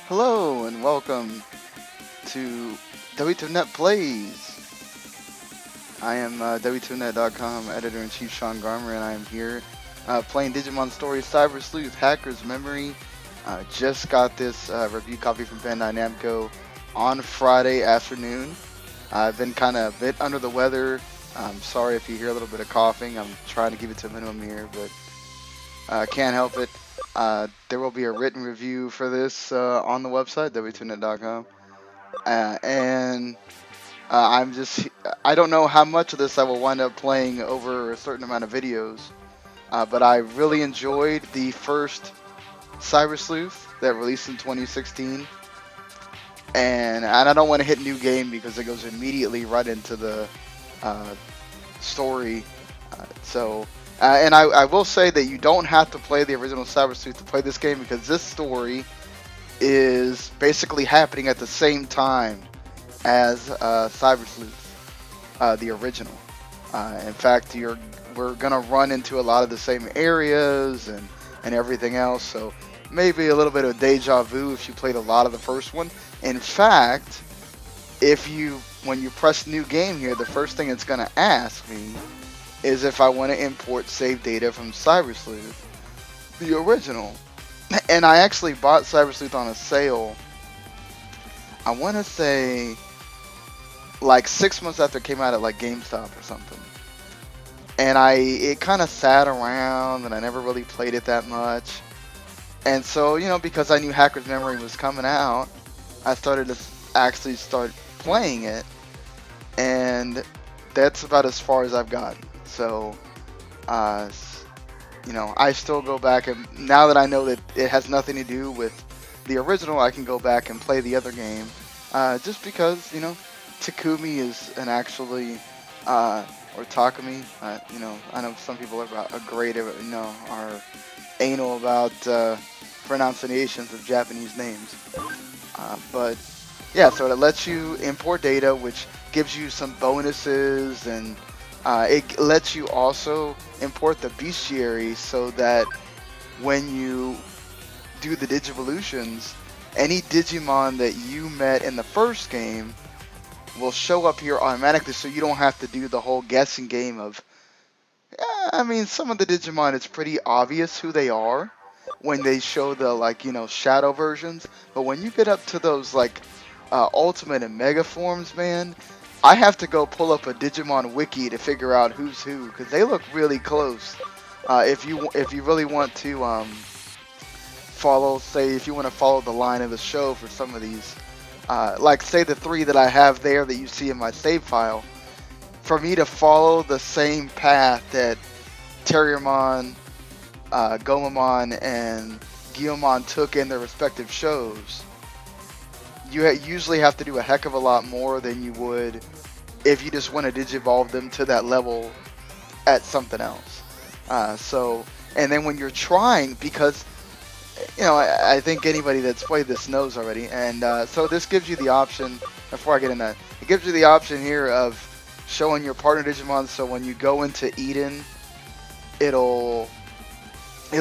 Hello and welcome to W2Mnet Plays. I am W2Mnet.com editor-in-chief Sean Garmer, and I am here playing Digimon Story Cyber Sleuth Hacker's Memory. Just got this review copy from Bandai Namco on Friday afternoon. I've been kind of a bit under the weather. I'm sorry if you hear a little bit of coughing. I'm trying to keep it to a minimum here, but can't help it. There will be a written review for this on the website, W2Mnet.com. And I don't know how much of this I will wind up playing over a certain amount of videos, but I really enjoyed the first Cyber Sleuth that released in 2016. And I don't want to hit new game because it goes immediately right into the story. And I will say that you don't have to play the original Cyber Sleuth to play this game, because this story is basically happening at the same time as Cyber Sleuth, the original. In fact, we're gonna run into a lot of the same areas and everything else. So maybe a little bit of deja vu if you played a lot of the first one. In fact, when you press new game here, the first thing it's gonna ask me is if I want to import save data from Cyber Sleuth, the original. And I actually bought Cyber Sleuth on a sale, I want to say like 6 months after it came out at like GameStop or something. And it kind of sat around and I never really played it that much. And so, because I knew Hacker's Memory was coming out, I started to actually start playing it. And that's about as far as I've gotten. So, I still go back, and now that I know that it has nothing to do with the original, I can go back and play the other game. Just because, Takumi is an actually, or Takumi, I know some people are great, are anal about pronunciations of Japanese names. But yeah, so it lets you import data, which gives you some bonuses, and it lets you also import the bestiary, so that when you do the Digivolutions, any Digimon that you met in the first game will show up here automatically, so you don't have to do the whole guessing game of, some of the Digimon, it's pretty obvious who they are when they show the, shadow versions. But when you get up to those, Ultimate and Mega forms, man, I have to go pull up a Digimon wiki to figure out who's who, because they look really close. If you really want to if you want to follow the line of the show for some of these, like say the 3 that I have there that you see in my save file, for me to follow the same path that Terriermon, Gomamon, and Guilmon took in their respective shows, you usually have to do a heck of a lot more than you would if you just want to digivolve them to that level at something else. And then when you're trying, because I think anybody that's played this knows already, and so this gives you the option, before I get in that, it gives you the option here of showing your partner Digimon. So when you go into Eden, it'll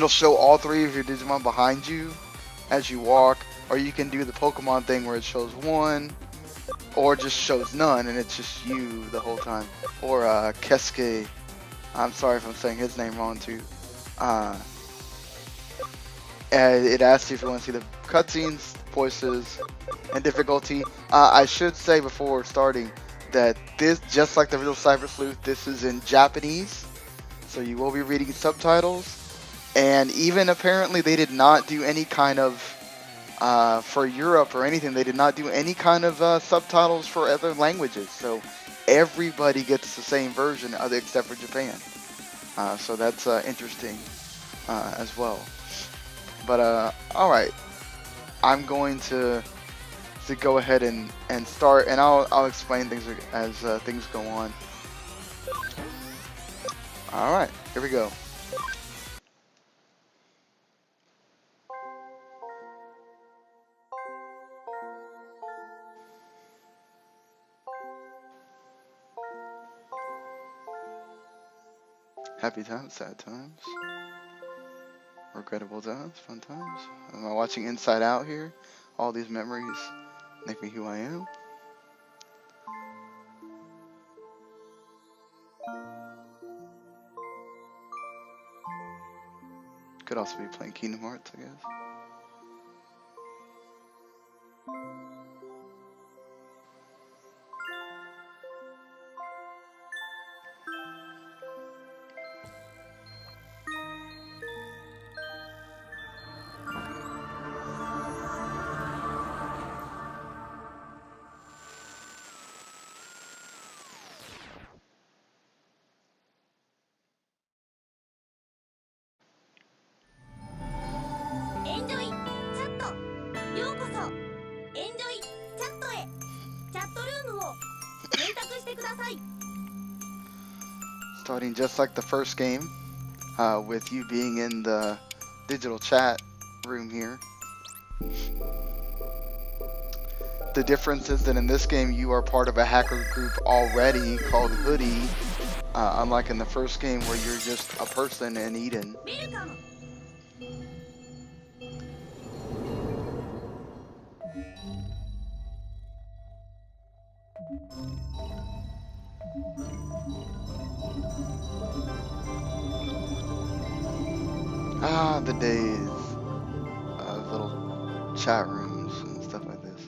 show all 3 of your Digimon behind you as you walk. Or you can do the Pokemon thing where it shows 1, or just shows none and it's just you the whole time. Or Keisuke, I'm sorry if I'm saying his name wrong too. And it asks you if you want to see the cutscenes, voices, and difficulty. I should say before starting that this, just like the original Cyber Sleuth, this is in Japanese, so you will be reading subtitles. And even apparently they did not do any kind of for Europe or anything, they did not do any kind of subtitles for other languages. So everybody gets the same version except for Japan. So that's interesting as well. But alright, I'm going to go ahead and start, and I'll explain things as things go on. Alright, here we go. Happy times, sad times, regrettable times, fun times. Am I watching Inside Out here? All these memories make me who I am. Could also be playing Kingdom Hearts, I guess. Starting just like the first game, with you being in the digital chat room here. The difference is that in this game you are part of a hacker group already called Hudie, unlike in the first game where you're just a person in Eden. Ah, the days of little chat rooms and stuff like this.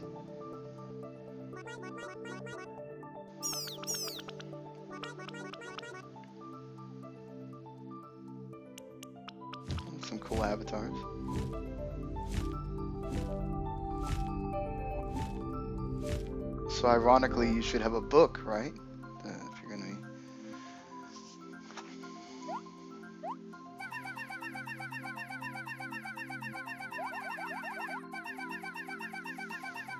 Some cool avatars. So ironically, you should have a book, right? If you're gonna be.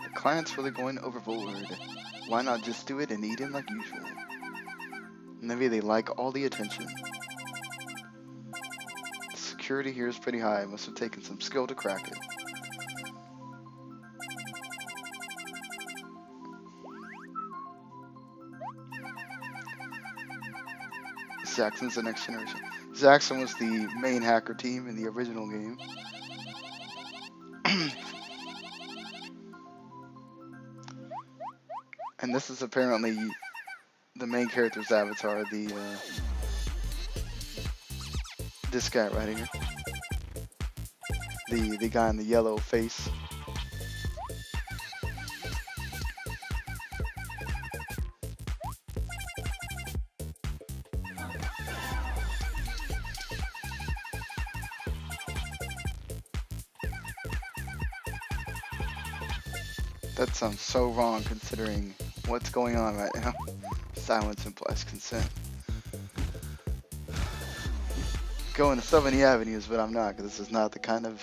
The client's really going overboard. Why not just do it in Eden like usual? Maybe they like all the attention. The security here is pretty high. Must have taken some skill to crack it. Zaxxon's the next generation. Zaxxon was the main hacker team in the original game. And this is apparently the main character's avatar, this guy right here. The guy in the yellow face. That sounds so wrong considering what's going on right now. Silence implies consent. Going to so many avenues, but I'm not, because this is not the kind of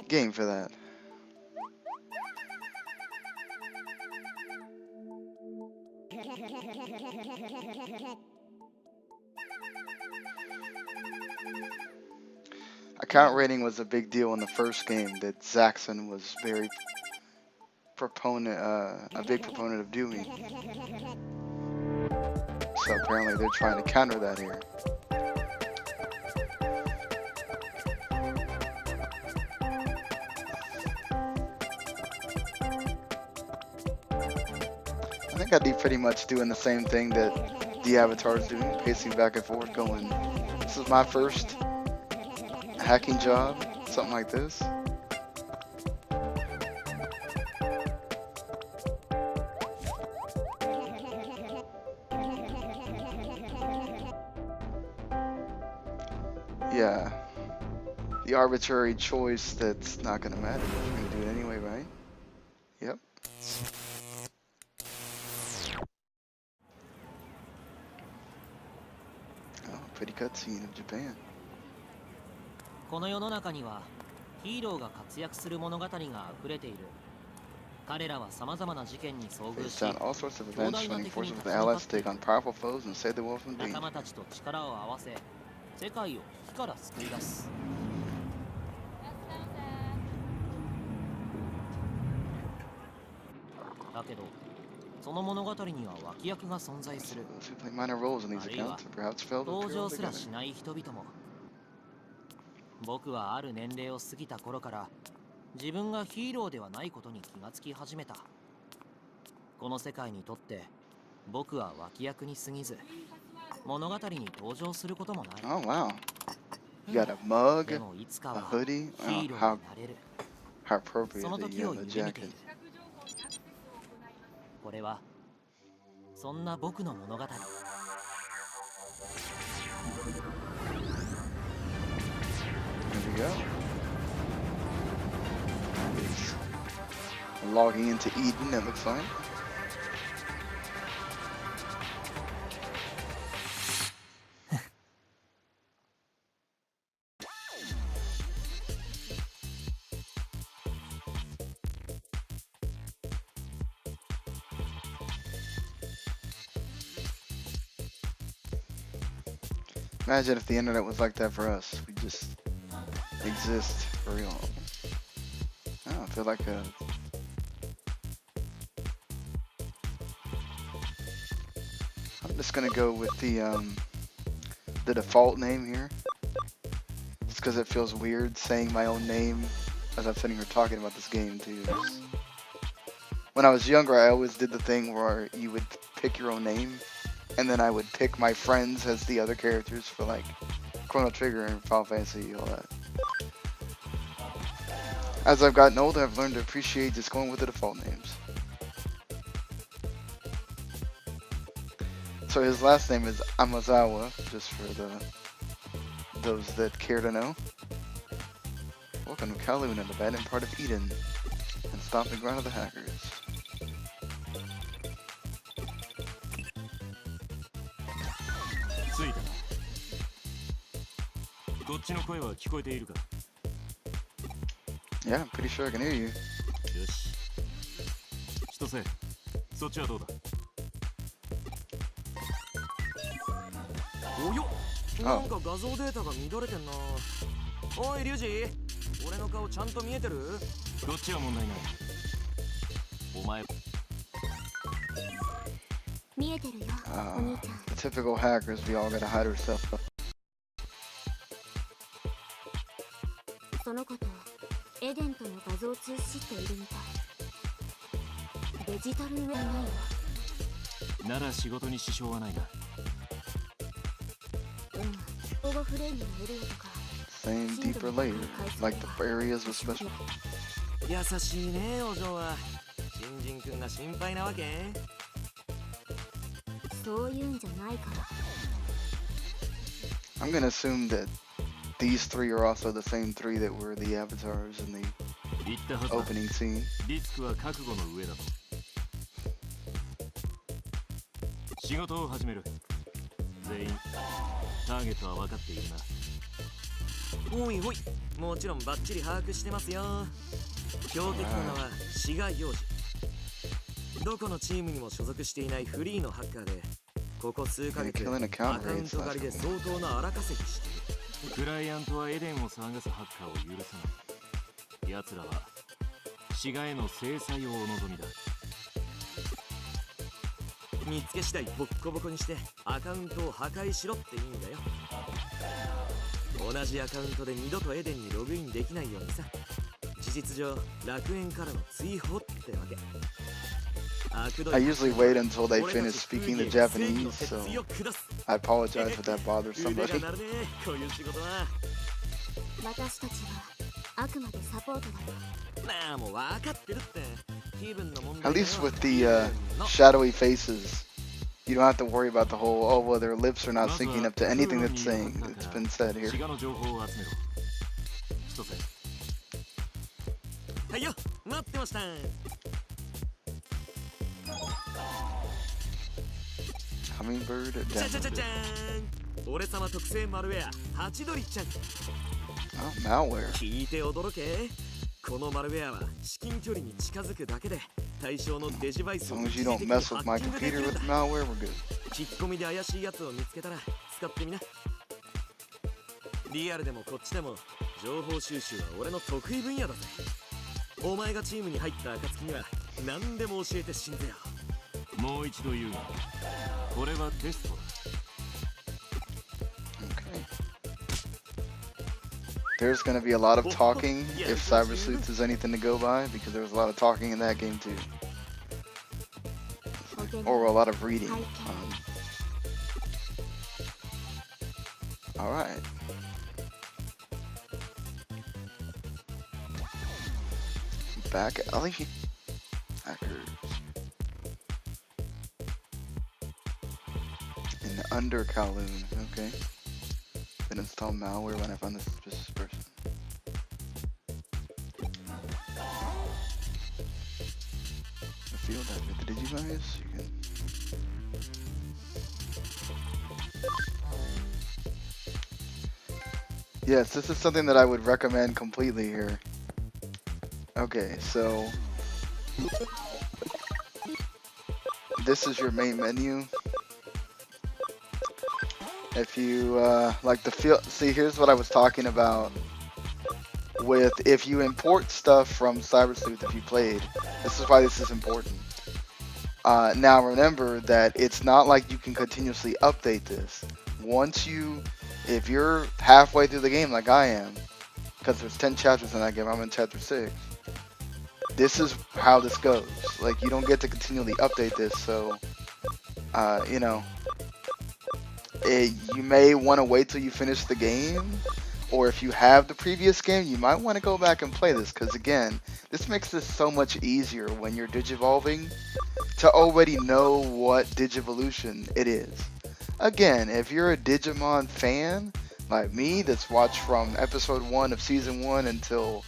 game for that. Account rating was a big deal in the first game that Zaxxon was very a big proponent of doing. So apparently they're trying to counter that here. I think I'd be pretty much doing the same thing that the avatar's doing, pacing back and forth going, this is my first hacking job, something like this. Yeah, the arbitrary choice that's not gonna matter. You're gonna do it anyway, right? Yep. Oh, pretty cutscene of Japan. この世の中にはヒーローが活躍する物語が溢れている。彼らは様々な事件に遭遇し、 Faced down all sorts of events, joining forces with the allies to take on powerful foes and save the world from danger. 仲間たちと力を合わせ、世界を危機から救い出す。だけど、その物語には脇役が存在する。あるいは登場すらしない人々も。僕はある年齢を過ぎた頃から自分がヒーローではないことに気がつき始めた。この世界にとって僕は脇役に過ぎず、物語に登場することもない。Oh wow. You got a mug, でもいつか a は hoodie. ヒー Oh, ロー how になれる。 how appropriate その that 時 you を have a 夢見てい jacket. る。これはそんな僕の物語。 There we go. He's logging into Eden, it looks like. Imagine if the internet was like that for us. We just exist for real. Oh, I feel like I'm just gonna go with the default name here. Just because it feels weird saying my own name as I'm sitting here talking about this game too. When I was younger, I always did the thing where you would pick your own name, and then I would pick my friends as the other characters for like Chrono Trigger and Final Fantasy, all that. As I've gotten older, I've learned to appreciate just going with the default names. So his last name is Amazawa, just for those that care to know. Welcome to Kowloon, an abandoned part of Eden, and stomping ground of the hackers. 着いた。こっちの声は聞こえているか。 Yeah, I'm pretty sure I can hear you. よし。千歳、そっちはどうだ。およ、なんか画像データが乱れてんな。おいリュウジ、俺の顔ちゃんと見えてる？こっちは問題ない。お前。見えてるよ、お兄ちゃん。 Typical hackers, we all gotta hide ourselves. その子とエデンとの画像通知しているみたい。デジタル上ないよ。なら仕事に支障はないな。保護フレームのエリアとか。 Same deeper layer, like the areas with special. 優しいね、お嬢は。新人くんが心配なわけ？そういうんじゃないから。 I'm gonna assume that these three are also the same three that were the avatars in the 言ったはずだ。 opening scene. リスクは覚悟の上だと。仕事を始める。全員ターゲットは分かっているな。おいおい、もちろんバッチリ把握してますよ。標的の名は志賀陽次。どこのチームにも所属していないフリーのハッカーで、ここ数ヶ月アカウント狩りで相当な荒稼ぎしている。クライアントはエデンを騒がすハッカーを許さない。奴らは志賀への制裁をお望みだ。見つけ次第ボッコボコにしてアカウントを破壊しろって意味だよ。同じアカウントで二度とエデンにログインできないようにさ。事実上楽園からの追放ってわけ。 I usually wait until they finish speaking the Japanese, so I apologize if that bothers somebody. 私たちはあくまでサポートだよ。なあ、もう分かってるって。気分の問 At 題だよ。 least with the shadowy faces, you don't have to worry about the whole, oh, well, their lips are not syncing up to anything that's saying. It's been said here. 志賀の情報を集めろ。千歳。はいよ、待ってました。 Hummingbird じゃじゃじゃ down. じゃーん。俺様特製マルウェア、ハチドリちゃん。 Oh, malware. 聞いて驚け。このマルウェアは至近距離に近づくだけで対象のデジバイ As スを long 一 as you 時 don't 的に mess ハ with my ッキングでき computer るん with だ。 malware, we're good. 聞き込みで怪しいやつを見つけたら使ってみな。リアルでもこっちでも情報収集は俺の得意分野だぜ。お前がチームに入った暁には何でも教えて死んでよ。もう一度言うが、これはテストだ。Okay. There's going to be a lot of talking if Cyber Sleuth is anything to go by, because there was a lot of talking in that game too. Or a lot of reading. Alright. Back alley. Hackers. In under Kowloon. Okay. Then install malware when I find this suspicious person. The field after the Digimon, you can. Yes, this is something that I would recommend completely here. Okay, so this is your main menu. If you like the feel, see, here's what I was talking about with if you import stuff from Cyber Sleuth. If you played, this is why this is important. Now remember that it's not like you can continuously update this. If you're halfway through the game like I am, because there's 10 chapters in that game, I'm in chapter 6. This is how this goes. Like, you don't get to continually update this, so you know, you may want to wait till you finish the game, or if you have the previous game, you might want to go back and play this, because again, this makes this so much easier when you're digivolving to already know what Digivolution it is. Again, if you're a Digimon fan like me that's watched from episode 1 of season 1 until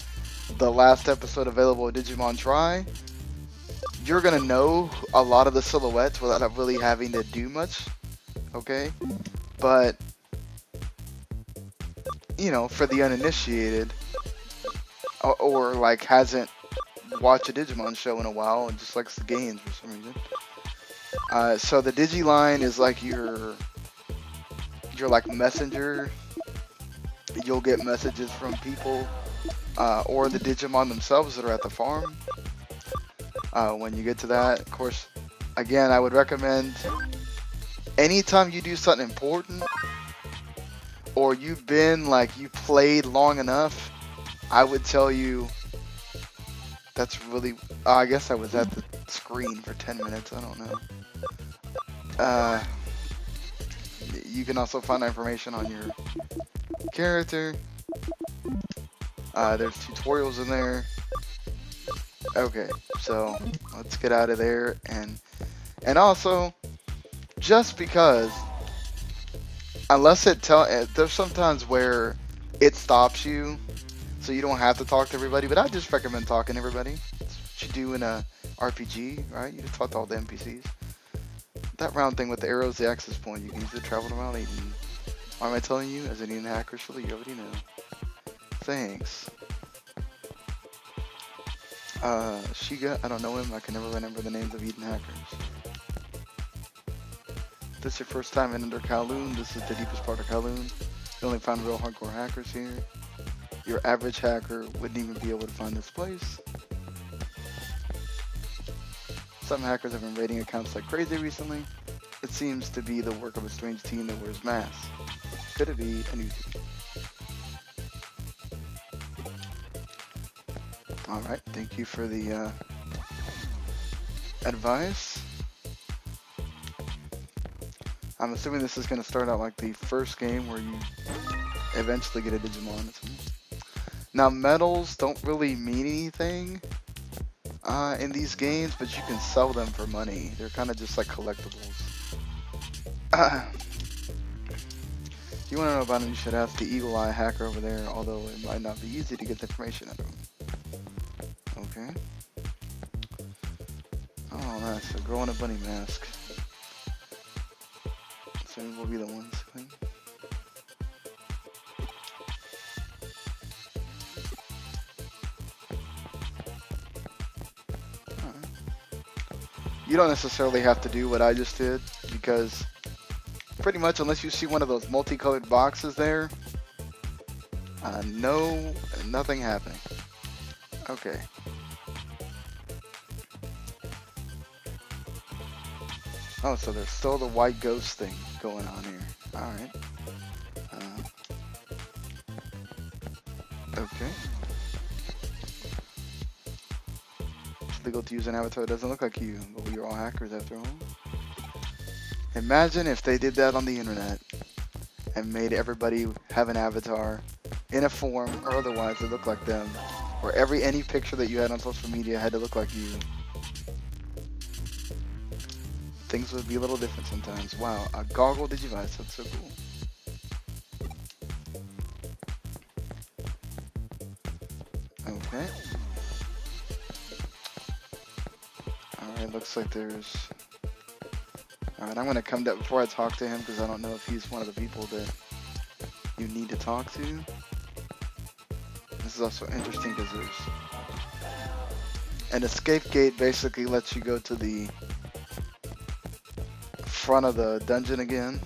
the last episode available of Digimon Try, you're gonna know a lot of the silhouettes without really having to do much. Okay, but you know, for the uninitiated or like hasn't watched a Digimon show in a while and just likes the games for some reason, so the Digiline is like your like messenger. You'll get messages from people or the Digimon themselves that are at the farm. When you get to that, of course, again, I would recommend anytime you do something important or you played long enough, I would tell you that's really, I guess I was at the screen for 10 minutes, I don't know. You can also find information on your character. There's tutorials in there. Okay, so let's get out of there, and also, just because, unless there's sometimes where it stops you, so you don't have to talk to everybody, but I just recommend talking to everybody. That's what you do in a RPG, right? You just talk to all the NPCs. That round thing with the arrows, the access point, you can use it to travel around Aiden. Why am I telling you? As an Eden hacker, surely you already know. Thanks. Shiga, I don't know him. I can never remember the names of Eden hackers. If this is your first time in Under Kowloon, this is the deepest part of Kowloon. You only find real hardcore hackers here. Your average hacker wouldn't even be able to find this place. Some hackers have been raiding accounts like crazy recently. It seems to be the work of a strange team that wears masks. Could it be a new team? Alright, thank you for the advice. I'm assuming this is going to start out like the first game where you eventually get a Digimon. Now, medals don't really mean anything in these games, but you can sell them for money. They're kind of just like collectibles. If you want to know about him, you should ask the Eagle Eye hacker over there, although it might not be easy to get the information out of him. Okay. Oh, nice. A girl in a bunny mask. So we'll be the ones clean. You don't necessarily have to do what I just did, because pretty much unless you see one of those multicolored boxes there, nothing happening. Okay. Oh, so there's still the white ghost thing going on here. Alright. Okay. It's legal to use an avatar that doesn't look like you, but we are all hackers after all. Imagine if they did that on the internet and made everybody have an avatar in a form or otherwise that looked like them, or any picture that you had on social media had to look like you. Things would be a little different sometimes. Wow, a goggle Digivice, that's so cool. Okay. Alright, looks like there's... Alright, I'm going to come down before I talk to him because I don't know if he's one of the people that you need to talk to. This is also interesting because there's... An escape gate basically lets you go to the front of the dungeon again.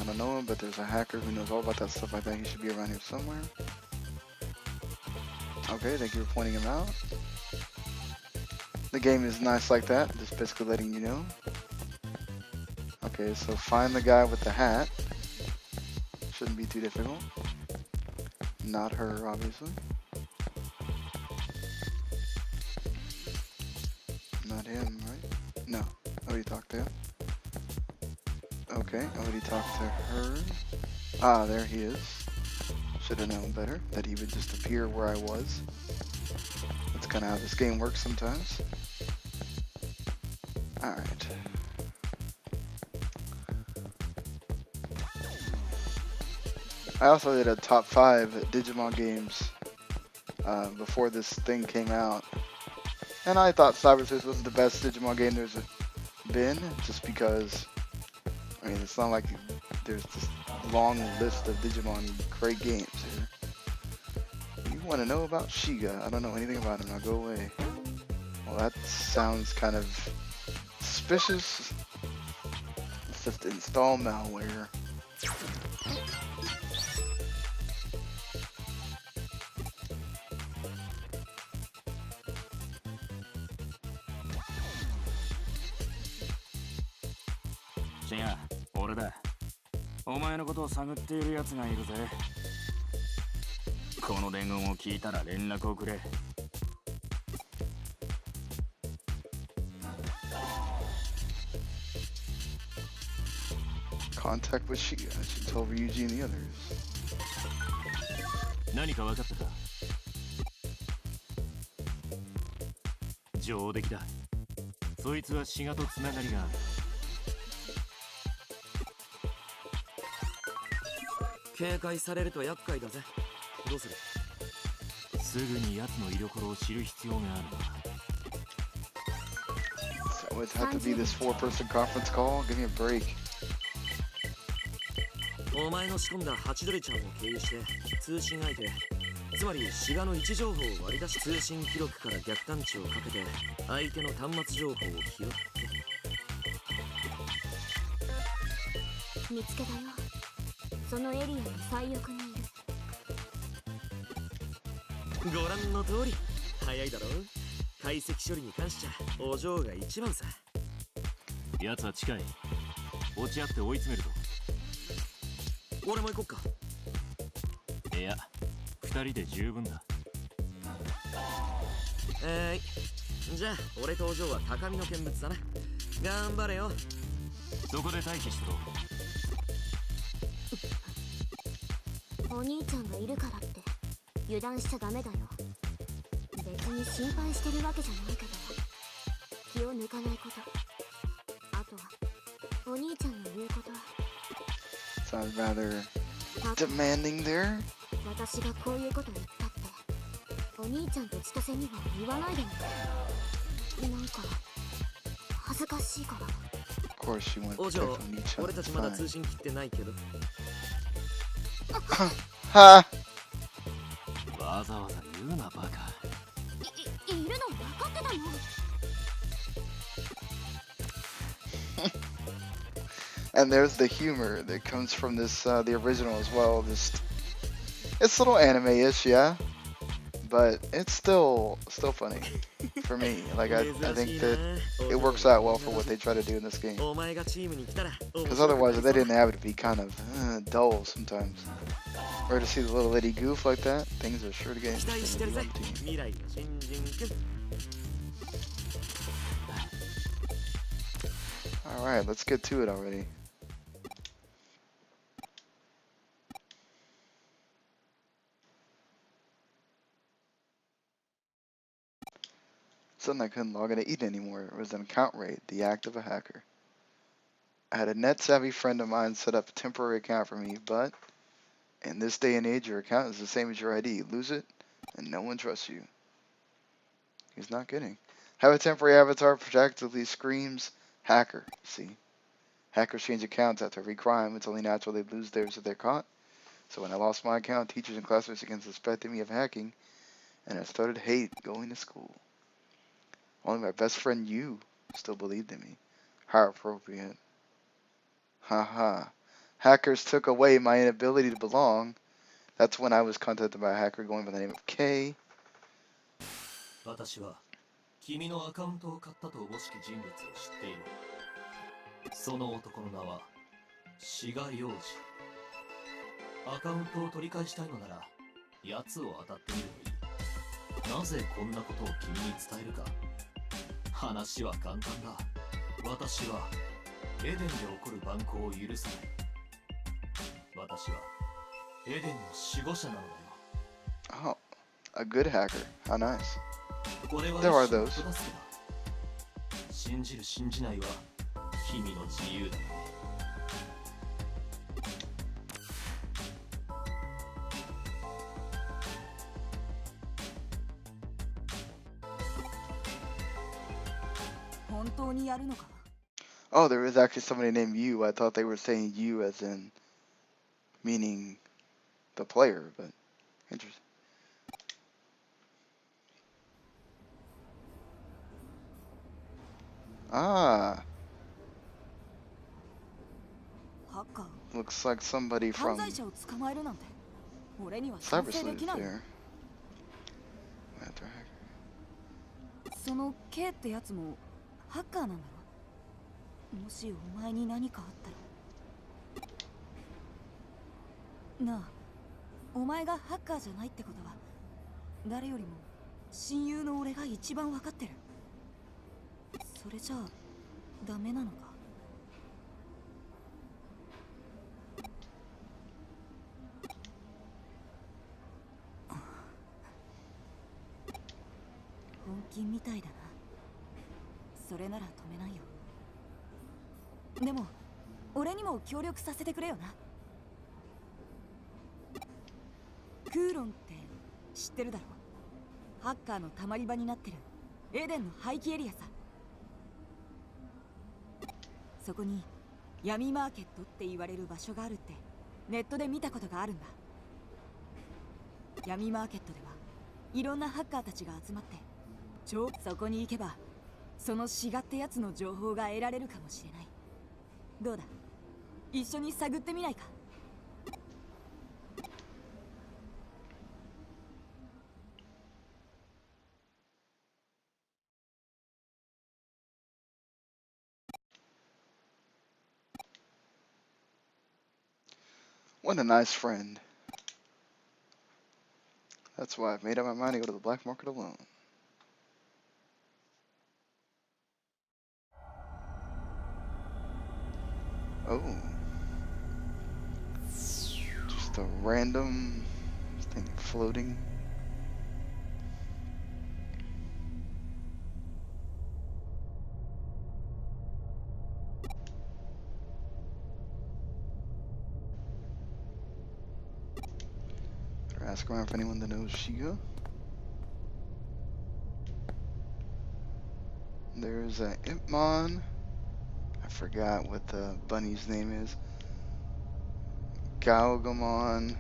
I don't know him, but there's a hacker who knows all about that stuff. I think he should be around here somewhere. Okay, thank you for pointing him out. The game is nice like that, just basically letting you know. Okay, so find the guy with the hat. Shouldn't be too difficult. Not her, obviously. Not him, right? No. I already talked to him. Okay, I already talked to her. Ah, there he is. Should have known better that he would just appear where I was. That's kind of how this game works sometimes. Alright. I also did a top 5 Digimon games before this thing came out. And I thought Cyber Sleuth was the best Digimon game there's been, just because, I mean, it's not like there's this long list of Digimon great games here. You want to know about Shiga? I don't know anything about him, now go away. Well, that sounds kind of suspicious. Let's just install malware. Shiga, 俺だ。お前のことを探っている奴がいるぜ。この伝言を聞いたら連絡をくれ。Contact with Shiga. I should tell Ryuji and the others. 何か分かったか？上出来だ。そいつはシガとつながりがある。警戒されると厄介だぜ。どうする？すぐに奴の居所を知る必要があるな。So it had to be this 4-person conference call? Give me a break. お前の仕込んだハチドリちゃんを経由して通信相手、つまりシガの位置情報を割り出し通信記録から逆探知をかけて相手の端末情報を拾って。見つけたよ。そのエリアの最奥にいる。ご覧の通り早いだろ。解析処理に関しちゃお嬢が一番さ。奴は近い。落ち合って追い詰めると。俺も行こっか。いや、二人で十分だ。じゃあ俺とお嬢は高みの見物だな。頑張れよ。そこで待機しろ。お兄ちゃんがいるからって油断しちゃダメだよ。別に心配してるわけじゃないけど、気を抜かないこと。あとはお兄ちゃんの言うこと。Sounds rather demanding there. 私がこういうこと言ったってお兄ちゃんと千歳には言わないでね。なんか恥ずかしいから。Of course she went to お嬢、 protect Onicha. 俺たちまだ通信切ってないけど。Ha! わざわざ言うなバカ。いるの分かってたの。And there's the humor that comes from this, the original as well. Just, it's a little anime-ish, yeah, but it's still funny for me. Like I think that it works out well for what they try to do in this game. Because otherwise, if they didn't have it, it'd be kind of dull sometimes. Or to see the little lady goof like that, things are sure to get interesting on the team. Alright, let's get to it already. Something I couldn't log into Eden anymore. It was an account raid, the act of a hacker. I had a net-savvy friend of mine set up a temporary account for me, but in this day and age, your account is the same as your ID. Lose it, and no one trusts you. He's not kidding. Have a temporary avatar protectively screams hacker. See? Hackers change accounts after every crime. It's only natural they lose theirs if they're caught. So when I lost my account, teachers and classmates again suspected me of hacking, and I started hate going to school. Only my best friend you still believed in me. How appropriate. Haha. Hackers took away my inability to belong. That's when I was contacted by a hacker going by the name of K. 私は君のアカウントを買ったとおぼしき人物を知っている。その男の名は志賀洋二。アカウントを取り返したいのなら奴を当たってみるといい。なぜこんなことを君に伝えるか。話は簡単だ。私はエデンで起こる蛮行を許さない。私はエデンの守護者なのだよ。Oh, a good hacker. How nice. これは There are 一種の those. 手助けだ。信じる信じないは君の自由だ。本当にやるのか？ Oh, there is actually somebody named you. I thought they were saying you as in meaning the player, but interesting. Ah, ハッカー looks like somebody 犯 from 罪者を捕まえるなんて俺には賛 Cyber 成で Sleuth きない。 there. その K ってやつもハッカーなんだろ。もしお前に何かあったらなあ、お前がハッカーじゃないってことは誰よりも親友の俺が一番分かってる。それじゃあダメなのか。本気みたいだな。それなら止めないよ。でも俺にも協力させてくれよな。クーロンって知ってるだろ。ハッカーのたまり場になってるエデンの廃棄エリアさ。そこに闇マーケットって言われる場所があるってネットで見たことがあるんだ。闇マーケットではいろんなハッカーたちが集まってそこに行けばその志賀ってやつの情報が得られるかもしれない。どうだ、一緒に探ってみないか。What a nice friend. That's why I've made up my mind to go to the black market alone. Oh. Just a random thing floating. Better ask around for anyone that knows Shiga. There's a Impmon. I forgot what the bunny's name is. Galgamon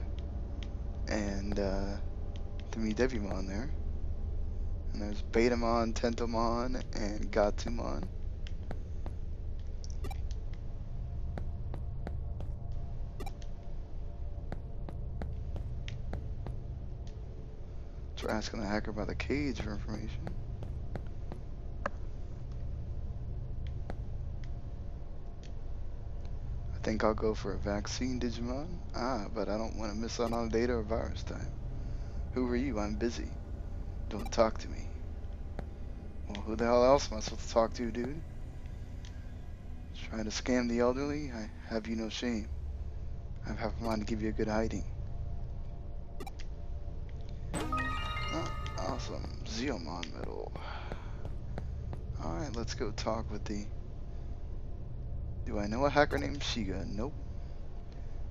and Digimon there. And there's Betamon, Tentomon, and Gatomon. Try asking the hacker about the cage for information. I think I'll go for a vaccine, Digimon. But I don't want to miss out on data or virus time. Who are you? I'm busy. Don't talk to me. Well, who the hell else am I supposed to talk to, dude? Trying to scam the elderly? I have you no shame. I have a mind to give you a good hiding. Oh, awesome. Zeomon medal. Alright, let's go talk with the... Do I know a hacker named Shiga? Nope.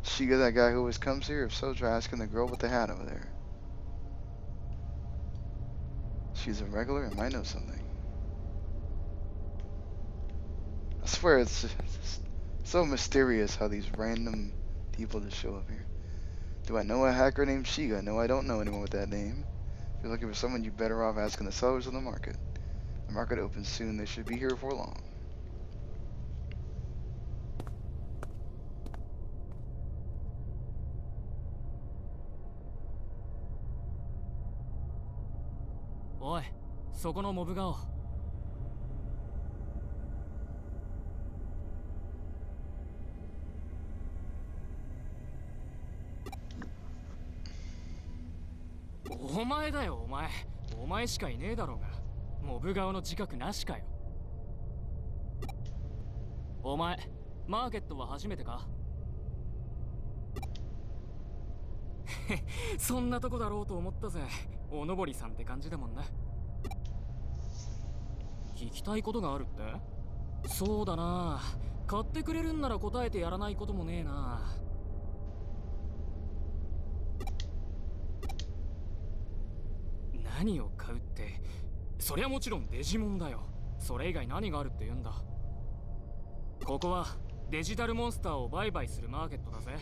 Shiga, that guy who always comes here? If so, try asking the girl with the hat over there. She's a regular and might know something. I swear it's just so mysterious how these random people just show up here. Do I know a hacker named Shiga? No, I don't know anyone with that name. If you're looking for someone, you're better off asking the sellers of the market. The market opens soon. They should be here before long. Oi, そこのモブ顔。お前だよ、お前。お前しかいねえだろうが。モブ顔の自覚なしかよ。お前、マーケットは初めてか？そんなとこだろうと思ったぜ。おのぼりさんって感じだもんな。聞きたいことがあるって？そうだな。買ってくれるんなら答えてやらないこともねえな。何を買うって、そりゃもちろんデジモンだよ。それ以外何があるって言うんだ。ここはデジタルモンスターを売買するマーケットだぜ。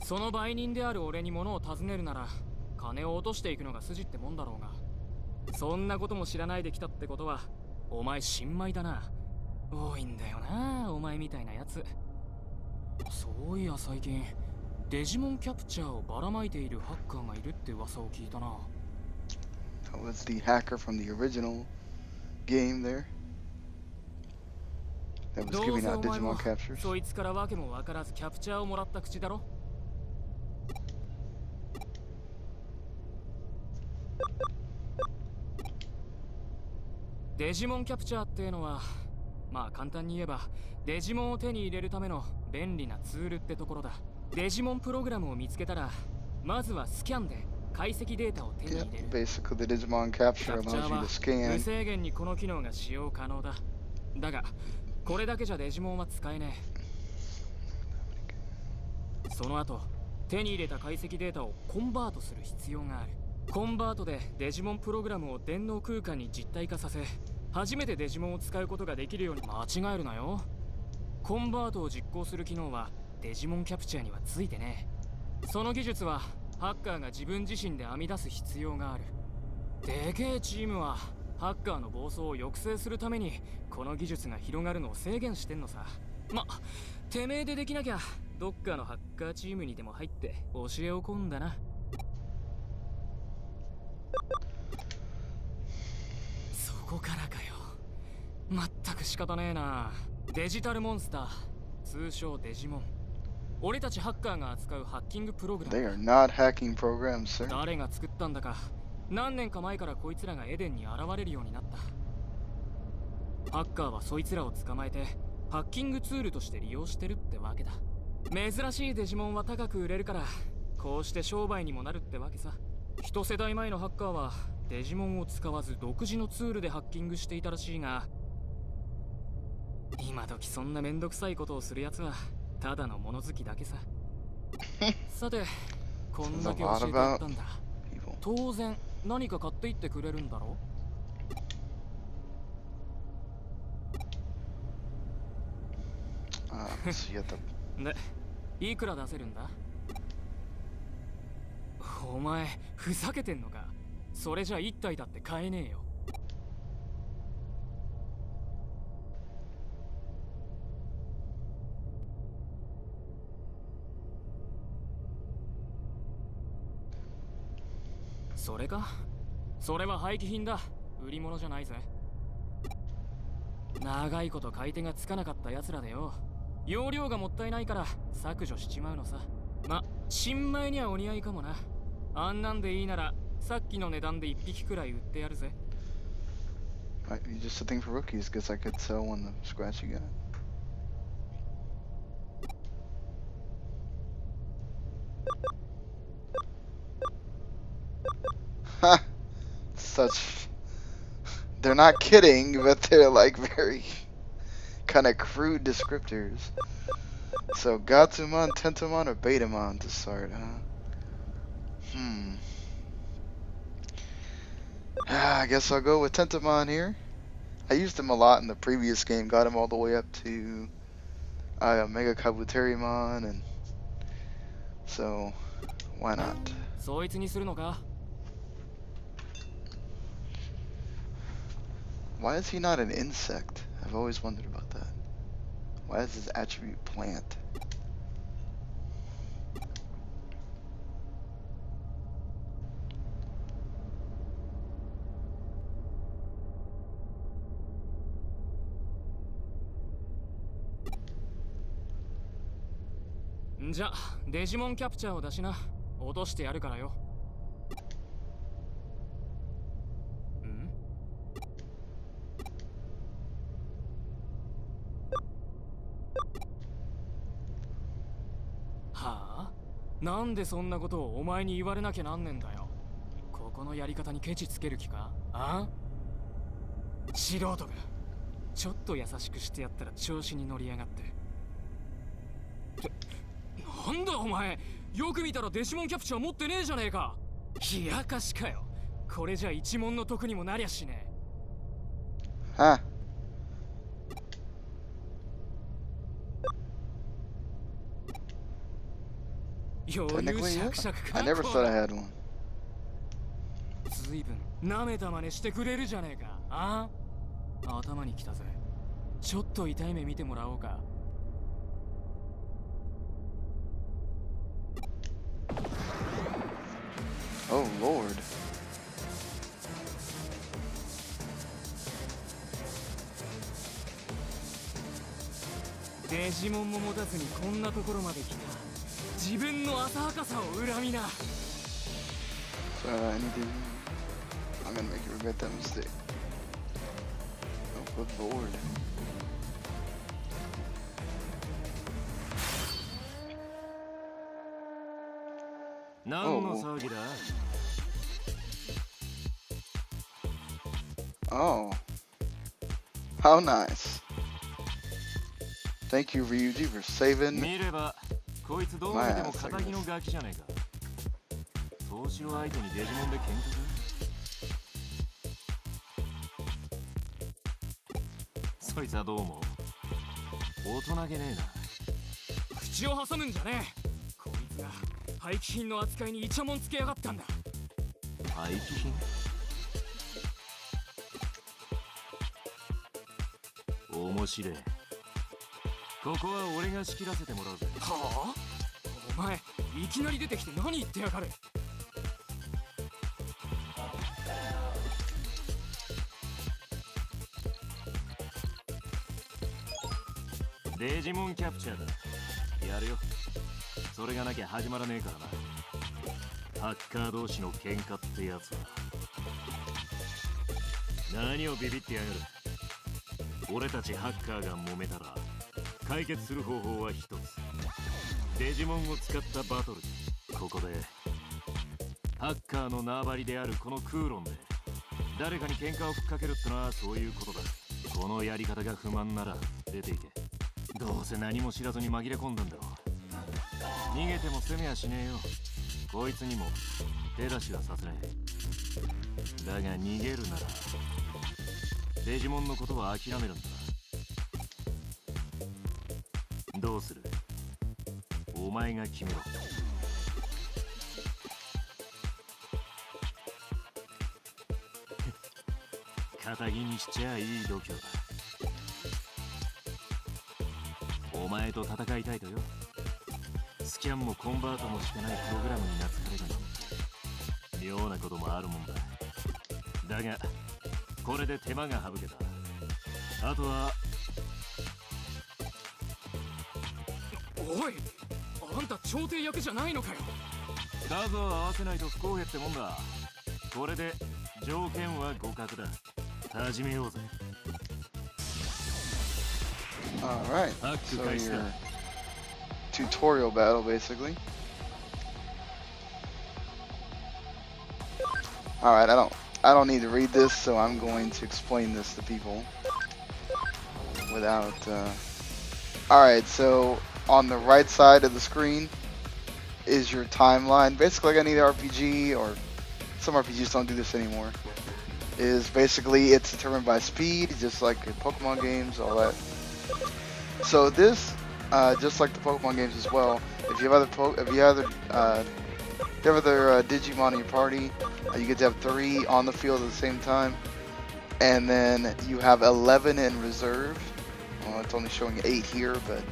その売人である俺に物を尋ねるなら金を落としていくのが筋ってもんだろうが、そんなことも知らないで来たってことはお前新米だな。多いんだよな、お前みたいなやつ。そういや最近デジモンキャプチャーをばらまいているハッカーがいるって噂を聞いたな。That was the hacker from the original game there. That was giving out Digimon captures. そいつからわけもわからずキャプチャーをもらった口だろ。デジモンキャプチャーってのは、まあ簡単に言えばデジモンを手に入れるための便利なツールってところだ。デジモンプログラムを見つけたら、まずはスキャンで解析データを手に入れる。Basically, the Digimon capture allows you to 無 scan. 制限にこの機能が使用可能だ。だが、これだけじゃデジモンは使えねえ。その後、手に入れた解析データをコンバートする必要がある。コンバートでデジモンプログラムを電脳空間に実体化させ、初めてデジモンを使うことができるように。間違えるなよ。コンバートを実行する機能はデジモンキャプチャーにはついてねえ。その技術はハッカーが自分自身で編み出す必要がある。でけえチームはハッカーの暴走を抑制するためにこの技術が広がるのを制限してんのさ。ま、てめえでできなきゃどっかのハッカーチームにでも入って教えをこんだな。そこからかよ。まったく仕方ねえな。デジタルモンスター、通称デジモン。俺たちハッカーが扱うハッキングプログラム。 They are not hacking programs, sir. 誰が作ったんだか、何年か前からこいつらがエデンに現れるようになった。ハッカーはそいつらを捕まえてハッキングツールとして利用してるってわけだ。珍しいデジモンは高く売れるから、こうして商売にもなるってわけさ。一世代前のハッカーはデジモンを使わず独自のツールでハッキングしていたらしいが、今時そんなめんどくさいことをするやつはただの物好きだけさ。さて、こんだけ教えてやったんだ。当然何か買っていってくれるんだろう。で、いくら出せるんだ？お前ふざけてんのか？それじゃ一体だって買えねえよ。それか？それは廃棄品だ。売り物じゃないぜ。長いこと買い手がつかなかった奴らでよ。容量がもったいないから削除しちまうのさ。ま、新米にはお似合いかもな。あんなんでいいならさっきの値段で1匹くらい売ってやるぜ。Might be just a thing for rookies. Guess I could sell one the scratch you got. Ha! Such. They're not kidding, but they're like very kind of crude descriptors. So, Gatsumon, Tentomon, or Betamon to start, huh? I guess I'll go with Tentomon here. I used him a lot in the previous game, got him all the way up to Mega Kabuterimon, and so why not? そいつにするのか? Why is he not an insect? I've always wondered about that. Why is his attribute plant? Then, デジモンキャプチャーを出しな。落としてやるからよ。はあ？なんでそんなことをお前に言われなきゃなんねんだよ。ここのやり方にケチつける気か？あ？素人がちょっと優しくしてやったら調子に乗りやがって。なんだお前、よく見たらデジモンキャプチャー持ってねえじゃねえか。冷やかしかよ。これじゃ一問の得にもなりゃしねえ。Huh. Technically, yeah. I never thought I had one. ずいぶん舐めた真似してくれるじゃねえか。ああ？頭にきたぜ。ちょっと痛い目見てもらおうか。Oh Lord. Digimon も持たずにこんなところまで来た。自分の浅はかさを恨みな。So I need to. I'm gonna make you regret that mistake. Oh, good Lord. Oh. How nice. Thank you, Ryuji, for saving my ass. 投資を相手にデジモンで喧嘩する？そいつはどう思う？大人げねえな。口を挟むんじゃねえ。こいつが廃棄品の扱いにイチャモンつけやがったんだ。廃棄品？面白い。ここは俺が仕切らせてもらうぜ。はあ？お前いきなり出てきて何言ってやがる。デジモンキャプチャーだ。やるよ。それがなきゃ始まらねえからな。ハッカー同士の喧嘩ってやつは。何をビビってやがる。俺たちハッカーが揉めたら解決する方法は一つ。デジモンを使ったバトル。ここでハッカーの縄張りであるこのクーロンで誰かに喧嘩をふっかけるってのはそういうことだ。このやり方が不満なら出ていけ。どうせ何も知らずに紛れ込んだんだろう。逃げても攻めやしねえよ。こいつにも手出しはさせない。だが逃げるならデジモンのことは諦めるんだ。どうする？お前が決めろ。肩着にしちゃいい度胸だ。お前と戦いたいとよ。スキャンもコンバートもしてないプログラムに懐かれるなんて妙なこともあるもんだ。だがこれで手間が省けた。あとはおい、あんた調停役じゃないのかよ。数を合わせないと不公平ってもんだ。これで条件は互角だ。始めようぜ。Alright, ハック so 開始だ。 your tutorial battle basically. Alright, I don't need to read this, so I'm going to explain this to people without Alright, so on the right side of the screen is your timeline. Basically like any RPG, or some RPGs don't do this anymore. Is basically it's determined by speed, just like in Pokemon games, all that. So this, just like the Pokemon games as well, if you have other Digimon in your party, you get to have 3 on the field at the same time, and then you have 11 in reserve. Well, it's only showing 8 here, but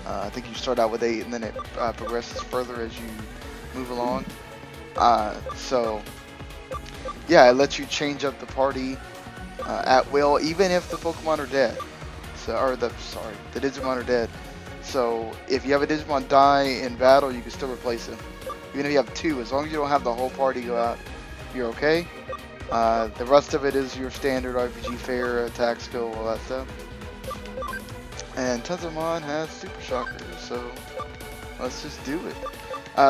I think you start out with 8, and then it progresses further as you move along. So yeah, it lets you change up the party at will, even if the Pokemon are dead. So, or the Digimon are dead. So if you have a Digimon die in battle, you can still replace him. Even if you have 2, as long as you don't have the whole party go out, you're okay. The rest of it is your standard RPG fare, attack skill, all that stuff. And Tenzomon has Super Shockers, so let's just do it.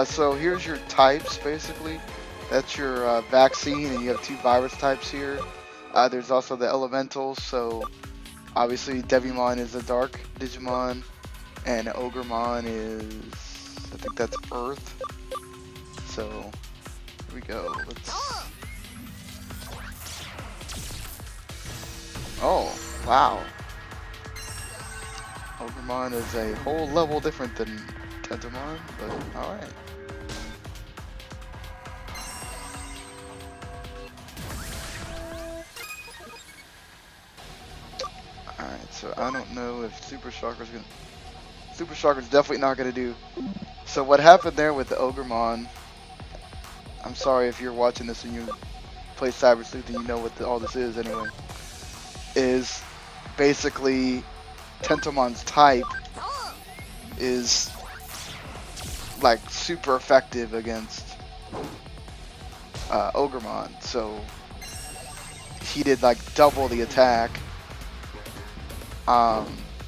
So here's your types, basically. That's your vaccine, and you have 2 virus types here. There's also the elementals, so obviously Devimon is a dark Digimon, and Ogremon is, I think that's Earth. So here we go. Oh, wow. Ogremon is a whole level different than Tentomon, but alright. Alright, so I don't know if Super Shocker's gonna... Super Shocker's definitely not gonna do. So what happened there with the Ogremon, I'm sorry if you're watching this and you play Cyber Sleuth and you know what all this is anyway, is basically Tentomon's type is like super effective against Ogremon, so he did like double the attack.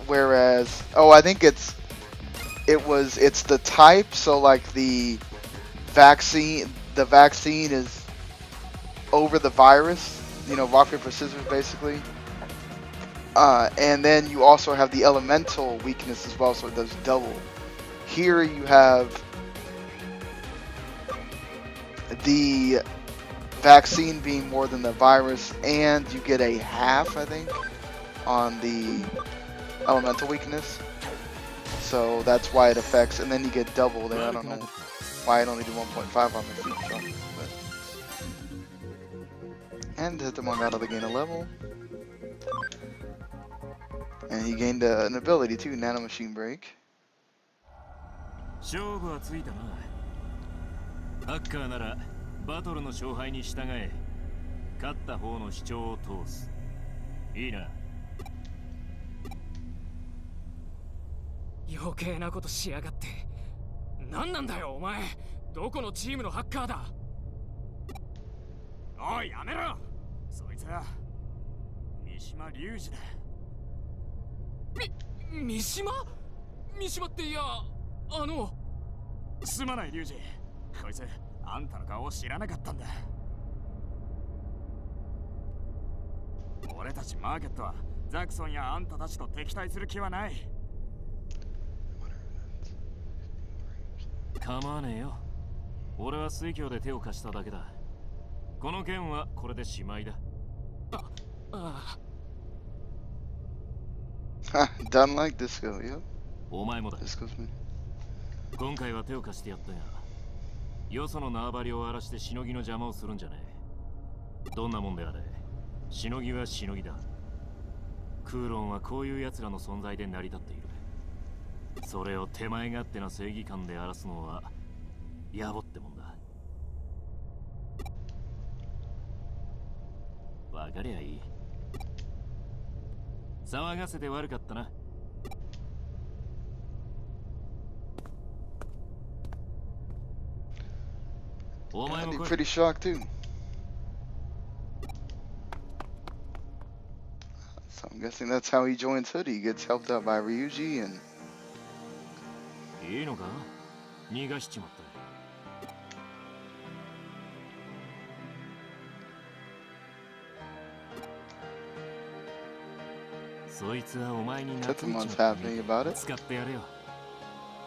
Whereas, oh, I think it's the type, so like the vaccine is over the virus, you know, rock, paper, scissors basically. And then you also have the elemental weakness as well, so it does double. Here you have the vaccine being more than the virus, and you get a half, I think, on the elemental weakness. So that's why it affects, and then you get double there. I don't know why it only did 1.5 on the Super Shock, but... And Hitamon got to gain a level. And he gained an ability too, Nano Machine Break. 勝負はついたな。ハッカーならバトルの勝敗に従え、勝った方の主張を通す。いいな。余計なことしやがって。何なんだよお前。どこのチームのハッカーだ。おいやめろ。そいつは三島隆二だ。三島っていや、すまない隆二。こいつあんたの顔を知らなかったんだ。俺たちマーケットはザクソンやあんたたちと敵対する気はない。構わねえよ。俺は水郷で手を貸しただけだ。この件はこれでしまいだ。Done like Disco, yeah. お前もだ。Disco's me. 今回は手を貸してやったが、よその縄張りを荒らしてしのぎの邪魔をするんじゃねえ。どんなもんであれ、しのぎはしのぎだ。クーロンはこういう奴らの存在で成り立っている。それを手前勝手な正義感で荒らすのは野暮ってもんだ。わかりゃいい。騒がせて悪かったな。お前 I'd も be 来い。 pretty shocked too. So I'm guessing that's how he joins Hudie. He gets helped out by Ryuji and いいのか？逃がしちまった。そいつはお前に懐いちま Tetemon's った happy about it. 使ってやれよ。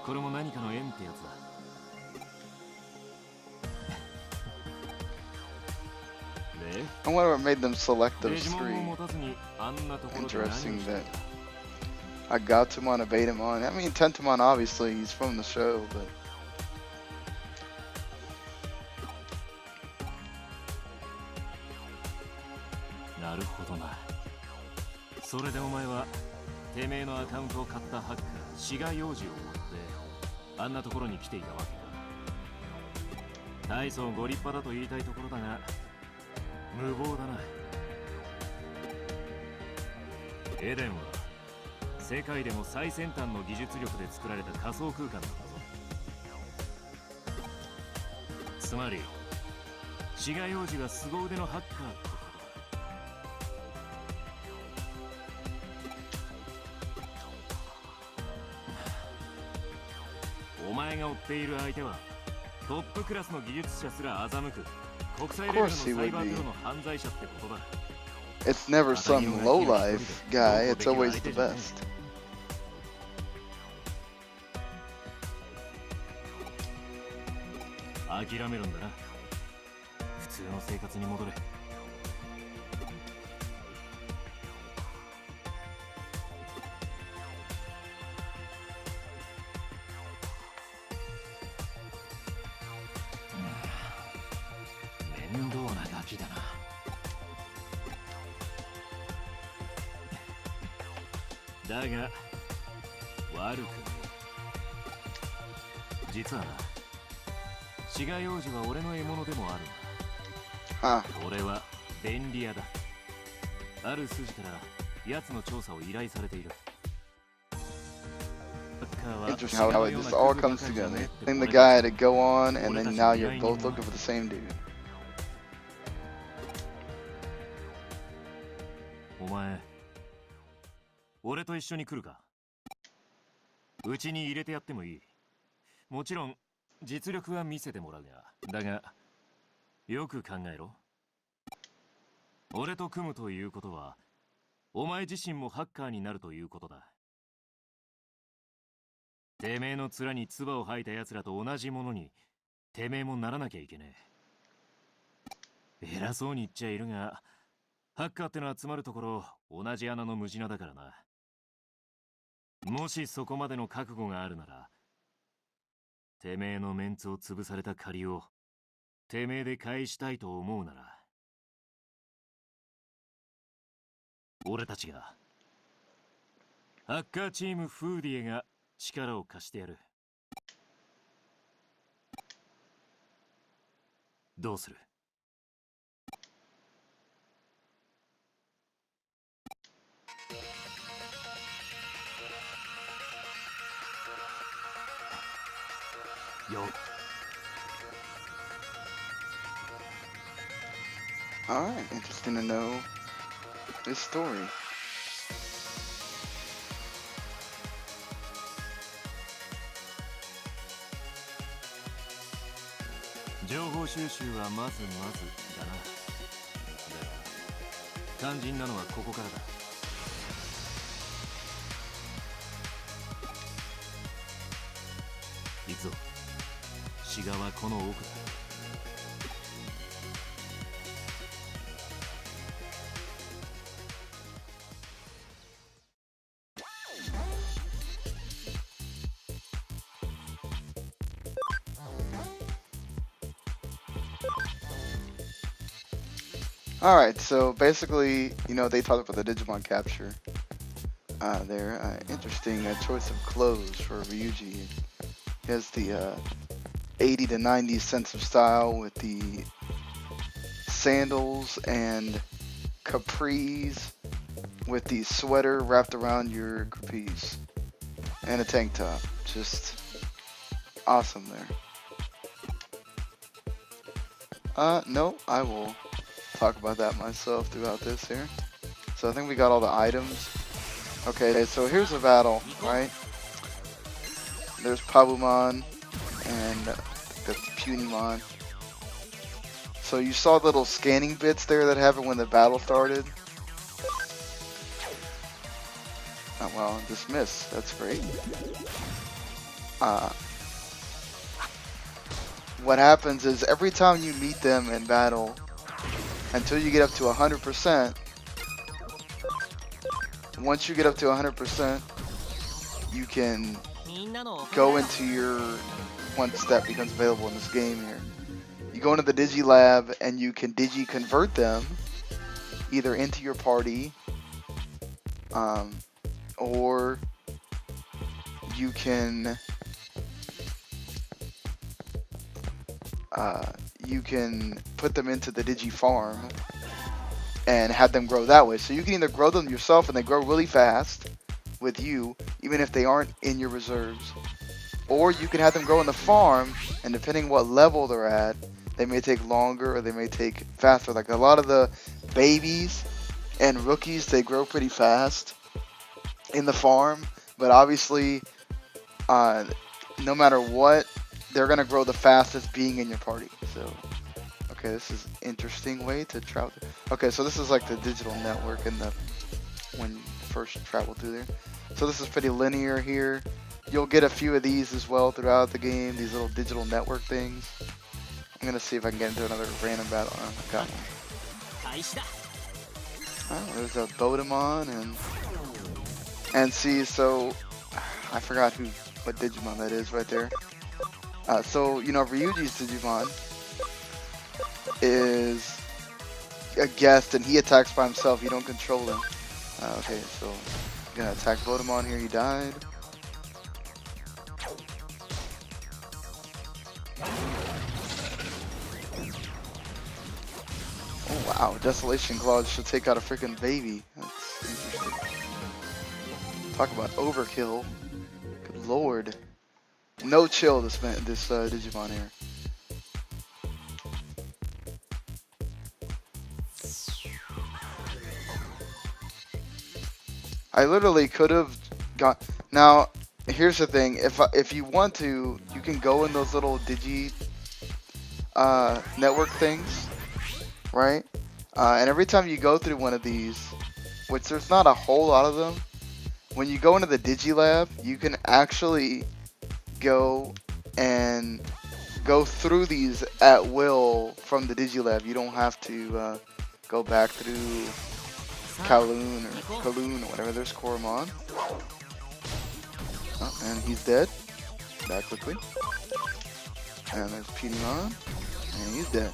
これも何かの縁ってやつだ。で、 I wonder what made them select デ those ジモンを three. 持たずにあんなところで何をして Interesting いた that I got Gatomon and Betamon. I mean, Tentomon obviously he's from the show, but なるほどな。それでお前はてめえのアカウントを買ったハッカー志賀洋二を持ってあんなところに来ていたわけか。大層ご立派だと言いたいところだが無謀だな。エデンは世界でも最先端の技術力で作られた仮想空間なんだぞ。つまり志賀洋二が凄腕のハッカーってことだ。お前が追っている相手はトップクラスの技術者すら欺く国際レベルのサイバーテロの犯罪者ってことだ。 it's never some lowlife guy. It's always the best. 諦めるんだな。普通の生活に戻れ。面倒なガキだな。だが悪くねえ。実はな、志賀洋二は俺の獲物でもあるんだ。 Huh. 俺は便利屋だ。ある筋から奴の調査を依頼されている。 Interesting how it just all comes together. And the guy to go on, and then now you're both looking for the same dude. お前、俺と一緒に来るか？うちに入れてやってもいい。もちろん実力は見せてもらうが、だがよく考えろ。俺と組むということは、お前自身もハッカーになるということだ。てめえの面に唾を吐いた奴らと同じものに、てめえもならなきゃいけねえ。偉そうに言っちゃいるが、ハッカーってのは集まるところ同じ穴の無地なだからな。もしそこまでの覚悟があるなら、てめえのメンツを潰された借りをてめえで返したいと思うなら、俺たちがハッカーチームフーディエが力を貸してやる。どうする？よ。 Alright, interesting to know this story. 情報収集はまずまずだな。だが肝心なのはここからだ。行くぞ。志賀はこの奥だ。Alright, so basically, you know, they talked about the Digimon capture there. Interesting choice of clothes for Ryuji. He has the 80 to 90 sense of style with the sandals and capris with the sweater wrapped around your capris and a tank top. Just awesome there. No, I will talk about that myself throughout this here. So I think we got all the items. Okay, so here's a battle, right? There's Pabumon and that's Punimon. So you saw little scanning bits there that happened when the battle started. Oh, well, dismissed. That's great. What happens is every time you meet them in battle, until you get up to 100%, once you get up to 100%, you can go into your, once that becomes available in this game here, you go into the Digi Lab and you can Digi convert them either into your party, or you can put them into the Digi Farm and have them grow that way. So you can either grow them yourself and they grow really fast with you, even if they aren't in your reserves, or you can have them grow in the farm, and depending what level they're at, they may take longer or they may take faster. Like a lot of the babies and rookies, they grow pretty fast in the farm, but obviously no matter what, they're gonna grow the fastest being in your party. So okay, this is an interesting way to travel. Okay, so this is like the digital network and the when you first travel through there. So this is pretty linear here. You'll get a few of these as well throughout the game, these little digital network things. I'm gonna see if I can get into another random battle. Oh, I got one. Oh, there's a Bodemon and see, so I forgot what Digimon that is right there. So you know, Ryuji's Digimon is a guest and he attacks by himself. You don't control him. Okay, so I'm gonna attack Bodemon here. He died. Oh wow, Desolation Claws should take out a freaking baby. That's interesting. Talk about overkill. Good lord. No chill this Digimon here. I literally could have got. Now, here's the thing. If you want to, you can go in those little Digi network things, right? And every time you go through one of these, which there's not a whole lot of them, when you go into the Digi Lab, you can actually go and go through these at will from the Digi Lab. You don't have to go back through Kowloon or Kowloon or whatever. There's Koromon. Oh, and he's dead. Die quickly. And there's Punimon. And he's dead.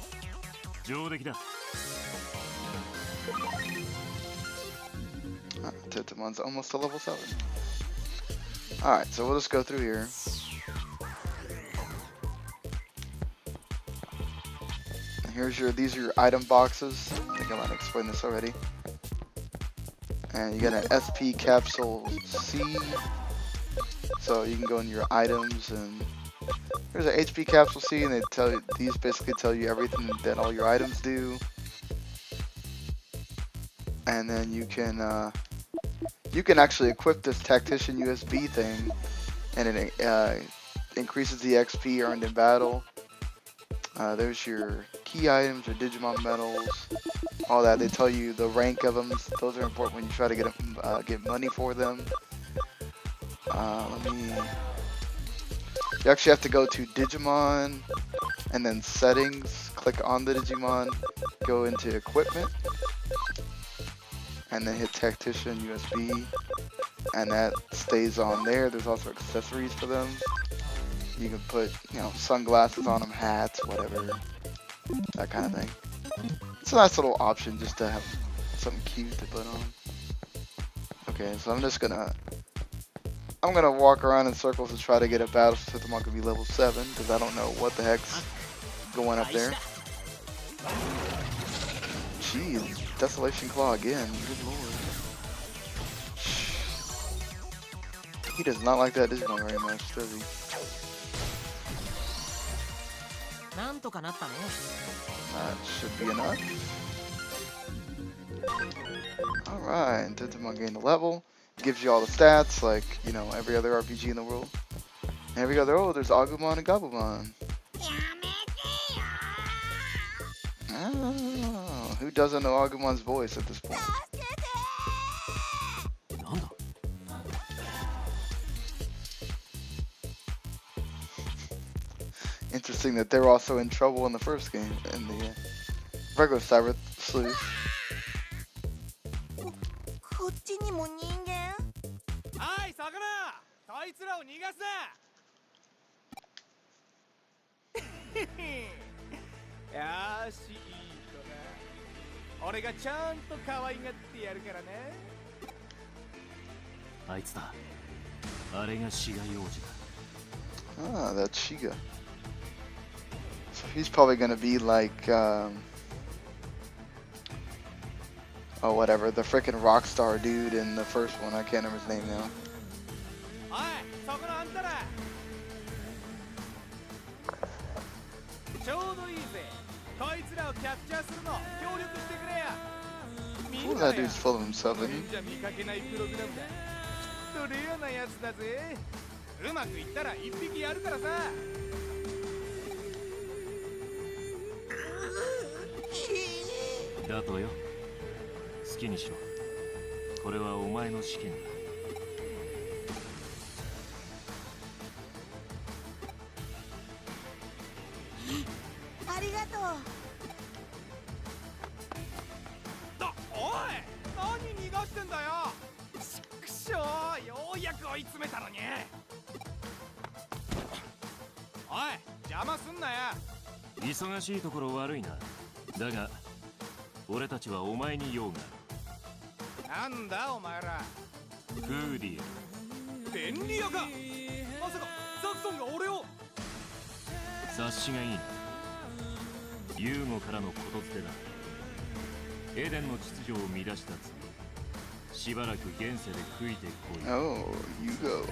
Tetamon's almost to level 7. Alright, so we'll just go through here. And these are your item boxes. I think I might explain this already. And you get an SP capsule C. So you can go in your items and there's an HP capsule C, and these basically tell you everything that all your items do. And then you can actually equip this Tactician USB thing, and it increases the XP earned in battle. There's your key items, your Digimon medals, all that. They tell you the rank of them. Those are important when you try to get money for them. You actually have to go to Digimon and then settings, click on the Digimon, go into equipment, and then hit Tactician USB, and that stays on there. There's also accessories for them. You can put, sunglasses on them, hats, whatever, that kind of thing. It's a nice little option just to have something cute to put on. Okay, so I'm gonna walk around in circles and try to get a battle so I'm gonna be level 7, because I don't know what the heck's going up there. Jeez, Desolation Claw again. Good lord. He does not like that Digimon very much, does he? なんとかなったね。 That should be enough. Alright, Digimon gained a level. Gives you all the stats, like, you know, every other RPG in the world. And every other, oh, there's Agumon and Gabumon. Oh, who doesn't know Agumon's voice at this point? なんだ Interesting that they're also in trouble in the first game, in the regular Cyber Sleuth. こっちにも人間？はい、魚！こいつらを逃がすな！よーし、いい子だ。俺がちゃんと可愛がってやるからね。あいつだ。あれがシガ幼児だ。 Ah, that's Shiga. So he's probably gonna be like, oh, whatever, the frickin' Rockstar dude in the first one. I can't remember his name now. おい、そこのあんたら。ちょうどいいぜ。こいつらをキャッチャーするの協力してくれや。 Ooh, that dude's full of himself, isn't he? じゃ見かけないプログラムだ。きっとレアなやつだぜ。うまくいったら一匹やるからさ。 だとよ。好きにしろ。これはお前の試験だ。ありがとう。おい、何逃がしてんだよ。ちくしょう、ようやく追い詰めたのに。おい、邪魔すんなよ。忙しいところ悪いな。だが俺たちはお前に用がある。なんだお前ら。フーディエ。便利屋か。まさかザクソンが俺を。察しがいいな。ユーゴからのことづてだ。エデンの秩序を乱した罪。しばらく現世で悔いてこい。 Oh, Yugo.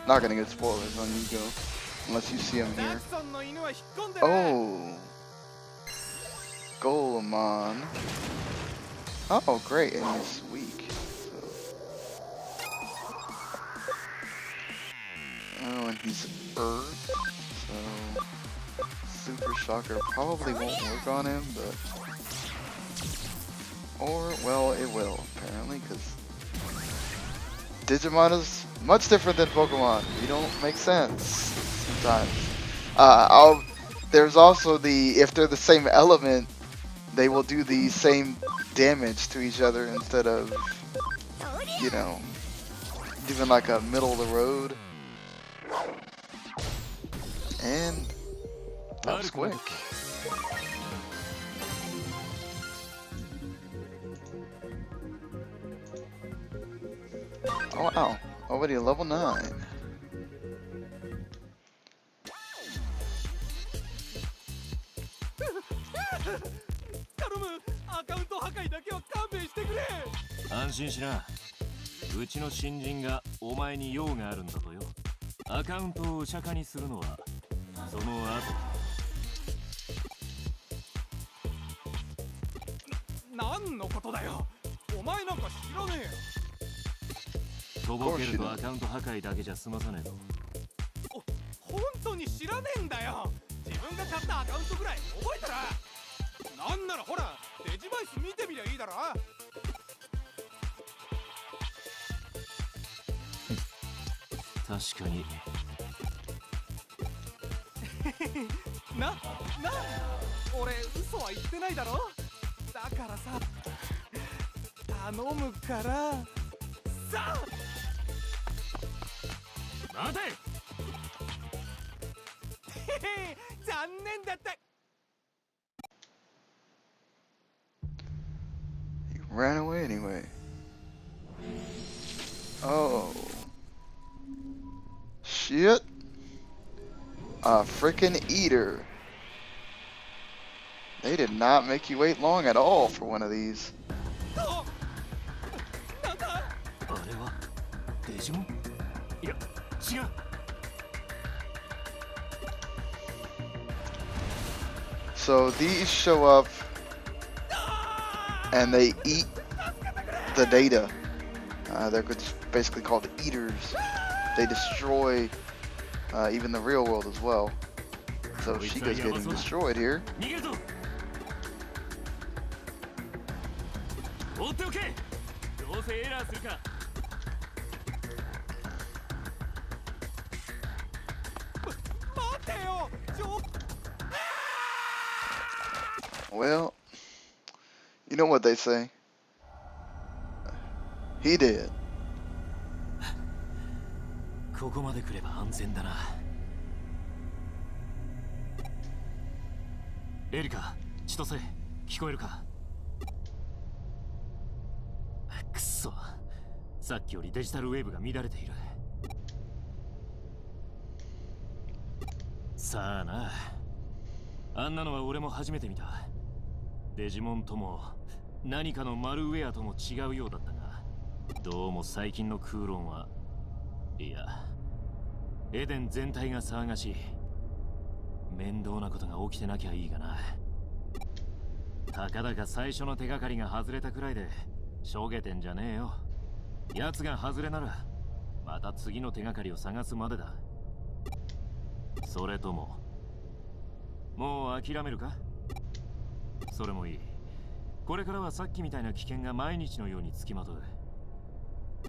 Not gonna get spoilers on Yugo unless you see him ザ here. クソンの犬は引っ込んでる。 Oh, Golemon. Oh, great, and he's weak. Oh, and he's Earth, so Super Shocker probably won't work on him, but... Or, well, it will, apparently, because Digimon is much different than Pokemon. You don't make sense sometimes. There's also the, if they're the same element, they will do the same damage to each other instead of, you know, doing like a middle of the road. And that was quick. Oh wow, already level 9. 頼む、アカウント破壊だけは勘弁してくれ。安心しな。うちの新人がお前に用があるんだとよ。アカウントをお釈迦にするのはその後。何のことだよ。お前なんか知らねえよ。とぼけるとアカウント破壊だけじゃ済まさねえぞ。本当に知らねえんだよ。自分が買ったアカウントぐらい覚えたら。なんならほら、デジバイス見てみりゃいいだろ。確かに。俺嘘は言ってないだろ。だからさ、頼むからさ。待て。残念だった。 He ran away anyway. Oh. Shit. A frickin' eater. They did not make you wait long at all for one of these. なんだあれはデジモン？いや違う。 So these show up and they eat the data. They're basically called eaters. They destroy even the real world as well. So Shiga's getting destroyed here. 逃げるぞ。追っておけ。どうせエラーするか。 待てよ。 Well, you know what they say. He did. ここまで来れば安全だな。エリカ、千歳、聞こえるか？くっそ、さっきよりデジタルウェーブが乱れている。さあな、あんなのは俺も初めて見た。デジモンとも何かのマルウェアとも違うようだったが、どうも最近のクーロンは、いや、エデン全体が騒がしい。面倒なことが起きてなきゃいいがな。たかだか最初の手がかりが外れたくらいでしょげてんじゃねえよ。奴が外れならまた次の手がかりを探すまでだ。それとももう諦めるか？それもいい。これからはさっきみたいな危険が毎日のようにつきまとう。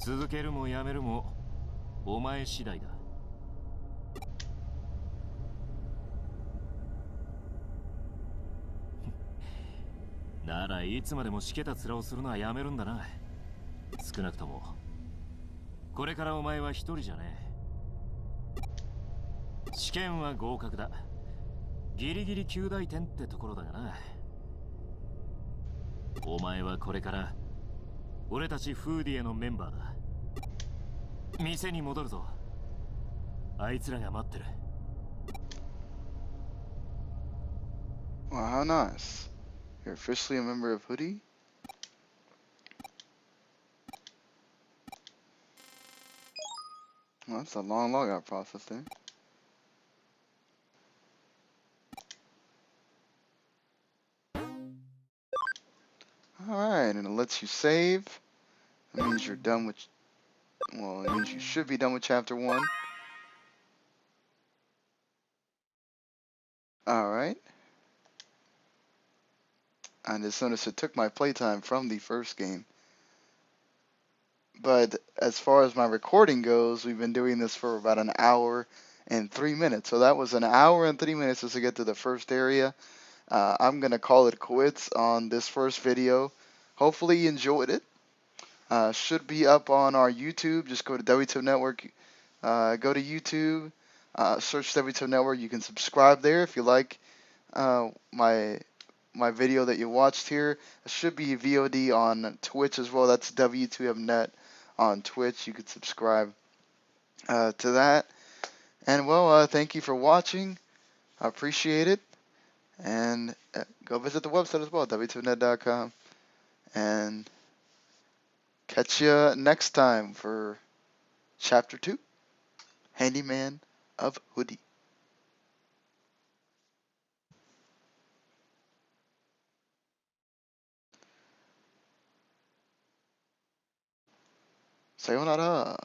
続けるもやめるもお前次第だ。ならいつまでもしけた面をするのはやめるんだな。少なくともこれからお前は一人じゃねえ。試験は合格だ。ギリギリ及第点ってところだがな。お前はこれから俺たちフーディエのメンバーだ。店に戻るぞ。あいつらが待ってる。 Wow, how nice. You're officially a member of Hudie? Well, that's a long logout process there. Alright, and it lets you save. That means you're done with... Well, it means you should be done with Chapter 1. Alright. I just noticed it took my playtime from the first game. But as far as my recording goes, we've been doing this for about an hour and 3 minutes. So that was an hour and 3 minutes just to get to the first area. I'm going to call it quits on this first video. Hopefully you enjoyed it. Should be up on our YouTube. Just go to W2Mnet Network. Go to YouTube. Search W2Mnet Network. You can subscribe there if you like my video that you watched here. It should be VOD on Twitch as well. That's W2Mnet on Twitch. You could subscribe to that. And well, thank you for watching. I appreciate it. And go visit the website as well, W2Mnet.com. And catch you next time for Chapter 2, Handyman of Hudie. Sayonara.